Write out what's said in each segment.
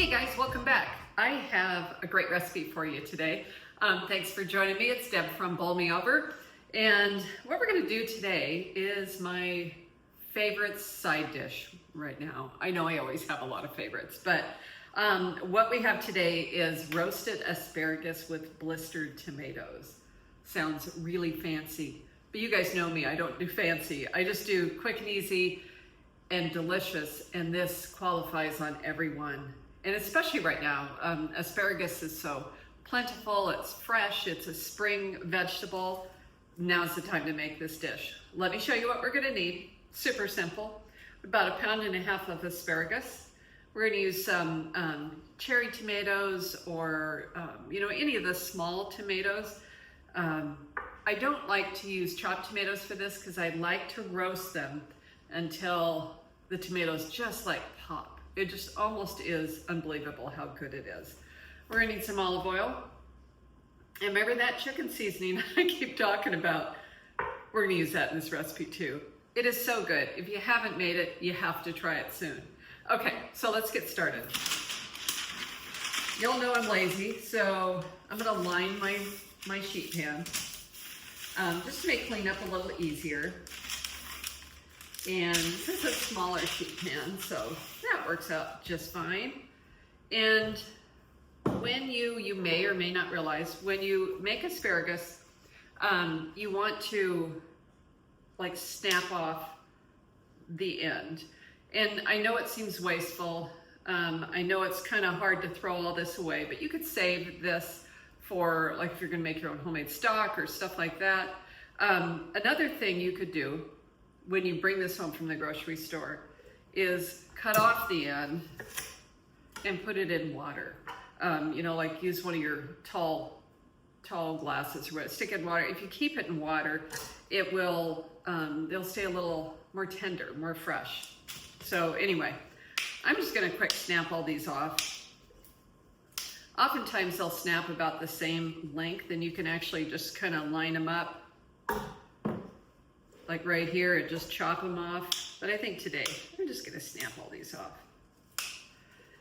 Hey guys, welcome back. I have a great recipe for you today. Thanks for joining me. It's Deb from Bowl Me Over. And what we're gonna do today is my favorite side dish right now. I know I always have a lot of favorites, but what we have today is roasted asparagus with blistered tomatoes. Sounds really fancy, but you guys know me, I don't do fancy. I just do quick and easy and delicious, and this qualifies on every one. And especially right now, asparagus is so plentiful, it's fresh, it's a spring vegetable. Now's the time to make this dish. Let me show you what we're gonna need. Super simple. About 1.5 pounds of asparagus. We're gonna use some cherry tomatoes or any of the small tomatoes. I don't like to use chopped tomatoes for this because I like to roast them until the tomatoes just like pop. It just almost is unbelievable how good it is. We're gonna need some olive oil. And remember that chicken seasoning I keep talking about? We're gonna use that in this recipe too. It is so good. If you haven't made it, you have to try it soon. Okay, so let's get started. You'll know I'm lazy, so I'm gonna line my sheet pan just to make cleanup a little easier. And this is a smaller sheet pan, so that works out just fine. And when you may or may not realize, when you make asparagus, you want to like snap off the end. And I know it seems wasteful. I know it's kind of hard to throw all this away, but you could save this for like if you're gonna make your own homemade stock or stuff like that. Another thing you could do when you bring this home from the grocery store is cut off the end and put it in water. Like use one of your tall glasses, stick it in water. If you keep it in water, it will, they'll stay a little more tender, more fresh. So anyway, I'm just gonna quick snap all these off. Oftentimes they'll snap about the same length and you can actually just kind of line them up. Like right here, and just chop them off. But I think today, I'm just gonna snap all these off.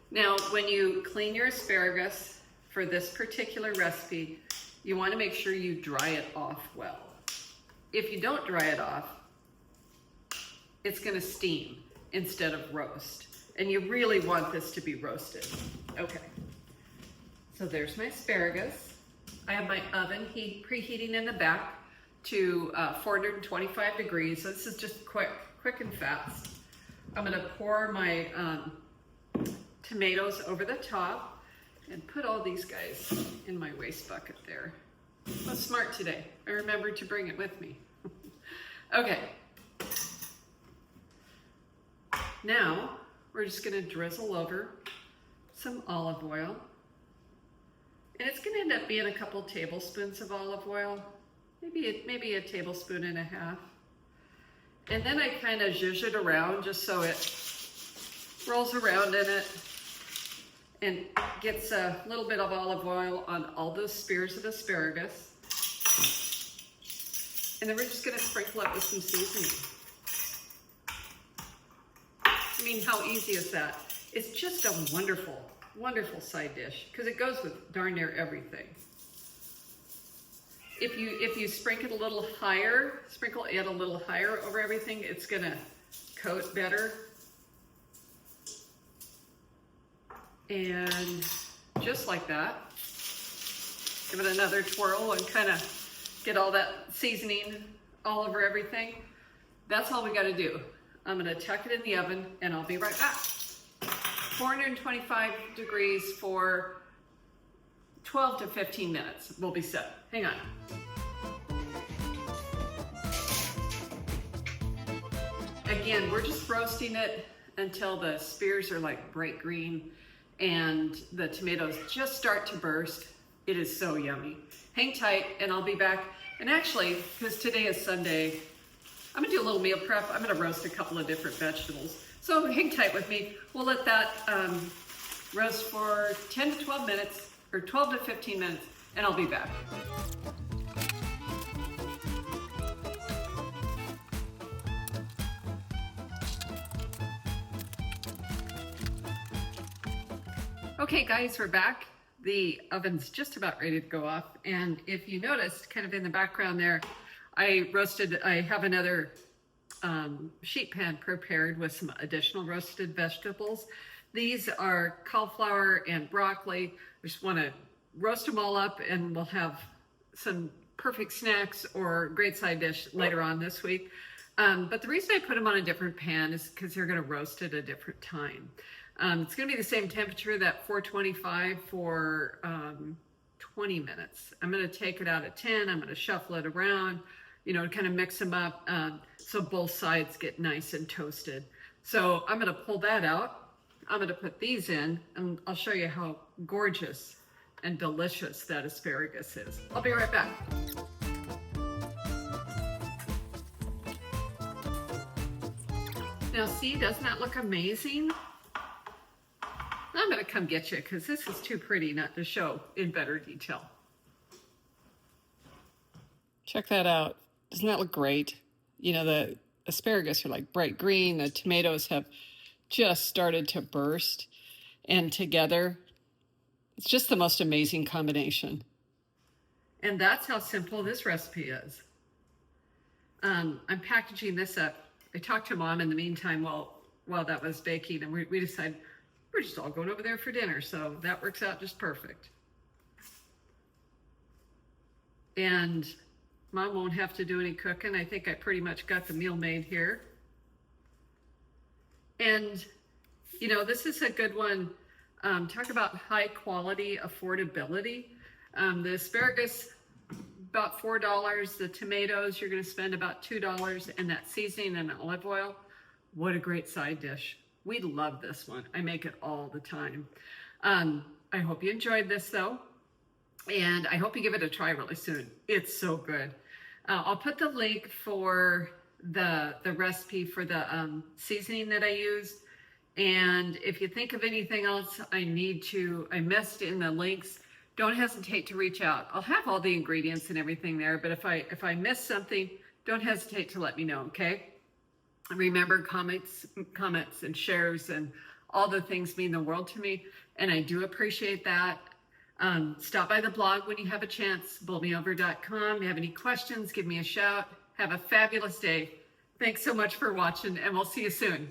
Now, when you clean your asparagus for this particular recipe, you wanna make sure you dry it off well. If you don't dry it off, it's gonna steam instead of roast. And you really want this to be roasted. Okay, so there's my asparagus. I have my oven preheating in the back to 425 degrees. So this is just quick and fast. I'm gonna pour my tomatoes over the top and put all these guys in my waste bucket there. I was smart today. I remembered to bring it with me. Okay. Now, we're just gonna drizzle over some olive oil. And it's gonna end up being a couple tablespoons of olive oil. Maybe a tablespoon and a half. And then I kind of zhuzh it around just so it rolls around in it and gets a little bit of olive oil on all those spears of asparagus. And then we're just gonna sprinkle it with some seasoning. I mean, how easy is that? It's just a wonderful, wonderful side dish because it goes with darn near everything. If you sprinkle it a little higher, over everything, it's gonna coat better. And just like that, give it another twirl and kind of get all that seasoning all over everything. That's all we gotta do. I'm gonna tuck it in the oven and I'll be right back. 425 degrees for 12 to 15 minutes. We'll be set. Hang on. Again, we're just roasting it until the spears are like bright green and the tomatoes just start to burst. It is so yummy. Hang tight and I'll be back. And actually, because today is Sunday, I'm gonna do a little meal prep. I'm gonna roast a couple of different vegetables. So hang tight with me. We'll let that roast for 10 to 12 minutes, or 12 to 15 minutes, and I'll be back. Okay guys, we're back. The oven's just about ready to go off, and if you noticed kind of in the background there, I have another sheet pan prepared with some additional roasted vegetables. These are cauliflower and broccoli. I just want to roast them all up, and we'll have some perfect snacks or great side dish later on this week. But the reason I put them on a different pan is because they're going to roast at a different time. It's going to be the same temperature, that 425, for 20 minutes. I'm going to take it out at 10. I'm going to shuffle it around, you know, to kind of mix them up so both sides get nice and toasted. So I'm going to pull that out. I'm going to put these in, and I'll show you how gorgeous and delicious that asparagus is. I'll be right back. Now see, doesn't that look amazing? I'm going to come get you because this is too pretty not to show in better detail. Check that out. Doesn't that look great? You know, the asparagus are like bright green. The tomatoes have just started to burst. And together, it's just the most amazing combination. And that's how simple this recipe is. I'm packaging this up. I talked to Mom in the meantime while that was baking, and we decided we're just all going over there for dinner, so that works out just perfect. And Mom won't have to do any cooking. I think I pretty much got the meal made here. And, you know, this is a good one. Talk about high quality affordability. The asparagus, about $4. The tomatoes, you're going to spend about $2, and that seasoning and olive oil. What a great side dish. We love this one. I make it all the time. I hope you enjoyed this though, and I hope you give it a try really soon. It's so good. I'll put the link for the recipe for the seasoning that I used. And if you think of anything else I missed in the links, don't hesitate to reach out. I'll have all the ingredients and everything there, but if I miss something, don't hesitate to let me know, okay? Remember, comments and shares and all the things mean the world to me, and I do appreciate that. Stop by the blog when you have a chance, bowlmeover.com. If you have any questions, give me a shout. Have a fabulous day. Thanks so much for watching, and we'll see you soon.